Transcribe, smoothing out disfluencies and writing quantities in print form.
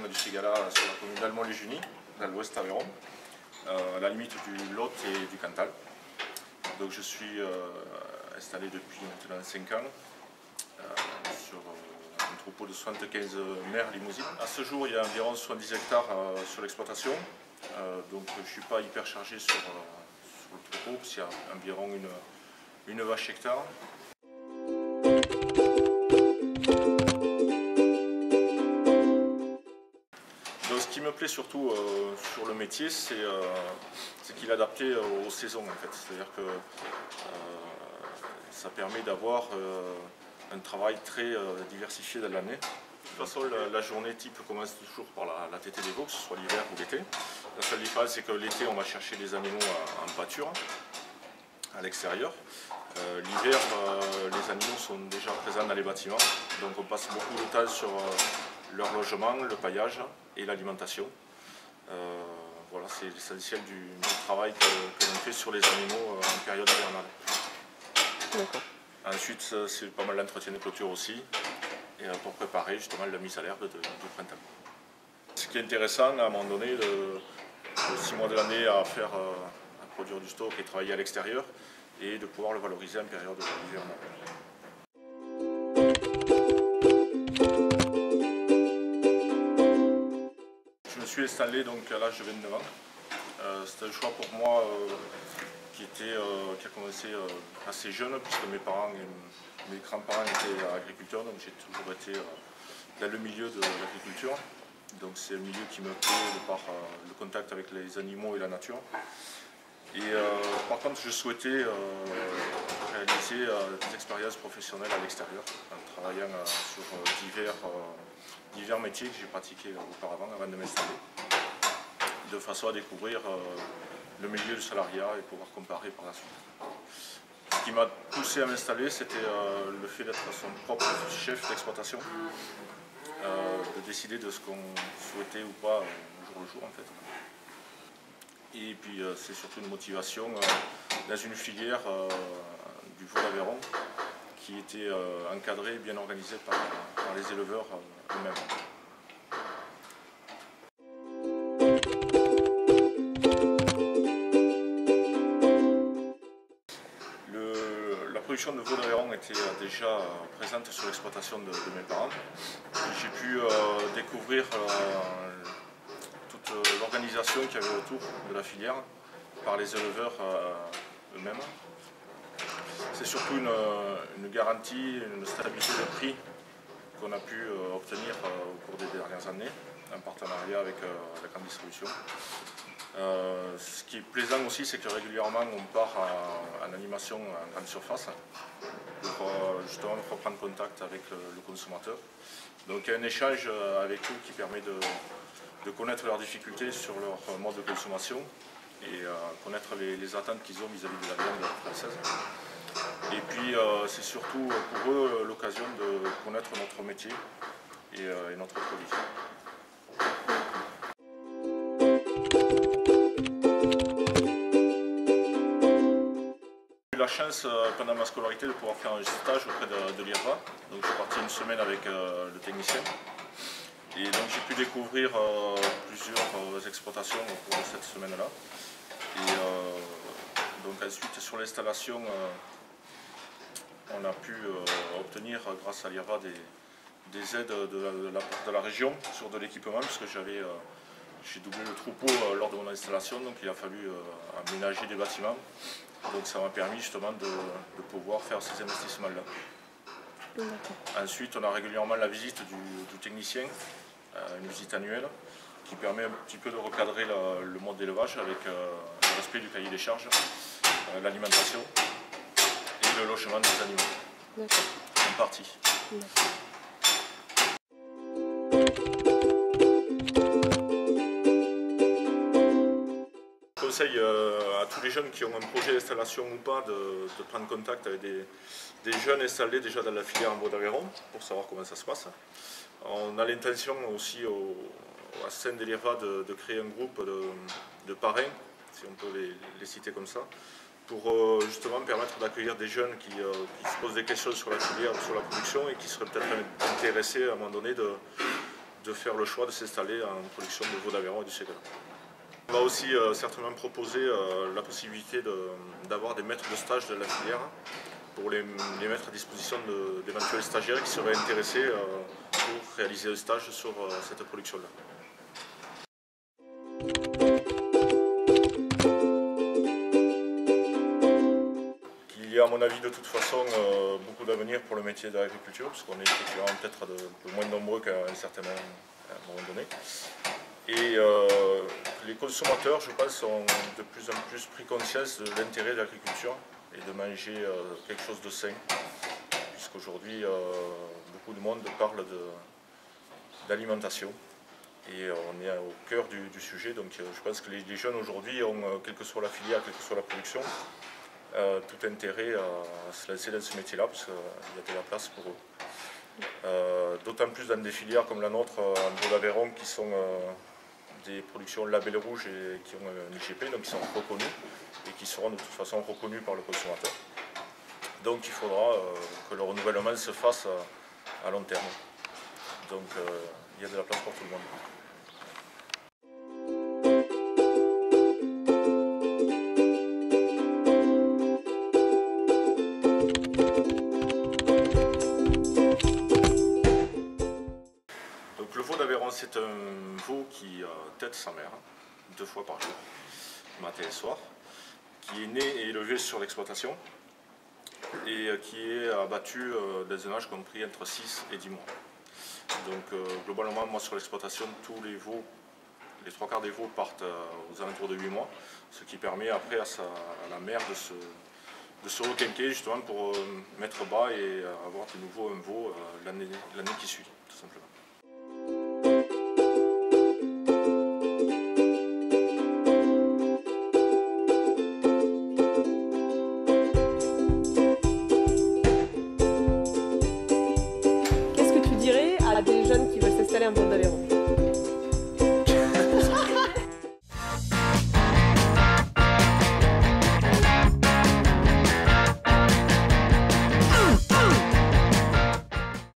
du Ségala sur la commune d'Almont-les-Junis, dans l'ouest Aveyron, à la limite du Lot et du Cantal. Donc je suis installé depuis maintenant 5 ans sur un troupeau de 75 mères limousines. À ce jour, il y a environ 70 hectares sur l'exploitation, donc je ne suis pas hyper chargé sur le troupeau, parce qu'il y a environ une vache hectare. Donc, ce qui me plaît surtout sur le métier, c'est qu'il est adapté aux saisons en fait. C'est-à-dire que ça permet d'avoir un travail très diversifié dans l'année. De toute façon, la journée type commence toujours par la tétée des veaux, que ce soit l'hiver ou l'été. La seule différence, c'est que l'été, on va chercher les animaux en pâture, à l'extérieur. L'hiver, les animaux sont déjà présents dans les bâtiments, donc on passe beaucoup de temps sur leur logement, le paillage et l'alimentation. Voilà, c'est l'essentiel du travail que l'on fait sur les animaux en période hivernale. D'accord. Ensuite, c'est pas mal d'entretien de clôture aussi, et pour préparer justement la mise à l'herbe du printemps. Ce qui est intéressant, à un moment donné, de 6 mois de l'année à produire du stock et travailler à l'extérieur, et de pouvoir le valoriser en période hivernale. Je me suis installé donc à l'âge de 29 ans. C'était un choix pour moi qui a commencé assez jeune, puisque mes parents et mes grands-parents étaient agriculteurs, donc j'ai toujours été dans le milieu de l'agriculture. Donc c'est un milieu qui me plaît de par le contact avec les animaux et la nature. Et par contre, je souhaitais réaliser des expériences professionnelles à l'extérieur, en travaillant sur divers métiers que j'ai pratiqués auparavant avant de m'installer, de façon à découvrir le milieu du salariat et pouvoir comparer par la suite. Ce qui m'a poussé à m'installer, c'était le fait d'être son propre chef d'exploitation, de décider de ce qu'on souhaitait ou pas au jour le jour en fait. Et puis c'est surtout une motivation dans une filière du veau d'Aveyron qui était encadrée et bien organisée par les éleveurs eux-mêmes. La production de veau d'Aveyron était déjà présente sur l'exploitation de mes parents. J'ai pu découvrir toute l'organisation qu'il y avait autour de la filière par les éleveurs eux-mêmes. C'est surtout une garantie, une stabilité de prix qu'on a pu obtenir au cours des dernières années en partenariat avec la grande distribution. Ce qui est plaisant aussi, c'est que régulièrement on part en animation en grande surface pour justement reprendre contact avec le consommateur. Donc il y a un échange avec eux qui permet de connaître leurs difficultés sur leur mode de consommation et connaître les attentes qu'ils ont vis-à-vis de la viande française. Et puis c'est surtout pour eux l'occasion de connaître notre métier et notre produit. J'ai eu la chance pendant ma scolarité de pouvoir faire un stage auprès de l'IRVA. Donc je suis parti une semaine avec le technicien. Et donc j'ai pu découvrir plusieurs exploitations au cours de cette semaine-là. Et donc ensuite sur l'installation, on a pu obtenir grâce à l'IRVA des aides de la région sur de l'équipement, puisque j'ai doublé le troupeau lors de mon installation, donc il a fallu aménager des bâtiments. Donc ça m'a permis justement de pouvoir faire ces investissements-là. Ensuite, on a régulièrement la visite du technicien, une visite annuelle, qui permet un petit peu de recadrer le mode d'élevage avec le respect du cahier des charges, l'alimentation et le logement des animaux, en partie. Je conseille à tous les jeunes qui ont un projet d'installation ou pas de prendre contact avec des jeunes installés déjà dans la filière en veau d'Aveyron pour savoir comment ça se passe. On a l'intention aussi à Saint-Délirat de créer un groupe de parrains, si on peut les citer comme ça, pour justement permettre d'accueillir des jeunes qui se posent des questions sur la filière, sur la production et qui seraient peut-être intéressés à un moment donné de de faire le choix de s'installer en production de veau d'Aveyron et du Ségolin. On va aussi certainement proposer la possibilité d'avoir des maîtres de stage de la filière pour les mettre à disposition d'éventuels stagiaires qui seraient intéressés pour réaliser un stage sur cette production-là. Il y a à mon avis de toute façon beaucoup d'avenir pour le métier de l'agriculture, parce qu'on est effectivement peut-être de moins nombreux qu'à un certain moment donné. Et les consommateurs, je pense, ont de plus en plus pris conscience de l'intérêt de l'agriculture et de manger quelque chose de sain, puisqu'aujourd'hui beaucoup de monde parle d'alimentation et on est au cœur du sujet. Donc je pense que les jeunes aujourd'hui ont, quelle que soit la filière, quelle que soit la production, tout intérêt à se lancer dans ce métier-là, parce qu'il y a de la place pour eux. D'autant plus dans des filières comme la nôtre, en veau d'Aveyron, qui sont des productions label rouge et qui ont un IGP, donc qui sont reconnus et qui seront de toute façon reconnus par le consommateur. Donc il faudra que le renouvellement se fasse à long terme. Donc il y a de la place pour tout le monde. Donc le veau d'Aveyron, c'est un veau qui tète sa mère 2 fois par jour, matin et soir, qui est né et élevé sur l'exploitation et qui est abattu dans un âge compris entre 6 et 10 mois. Donc globalement, moi sur l'exploitation, tous les veaux, les 3/4 des veaux partent aux alentours de 8 mois, ce qui permet après à la mère de se requinquer justement pour mettre bas et avoir de nouveau un veau l'année qui suit, tout simplement.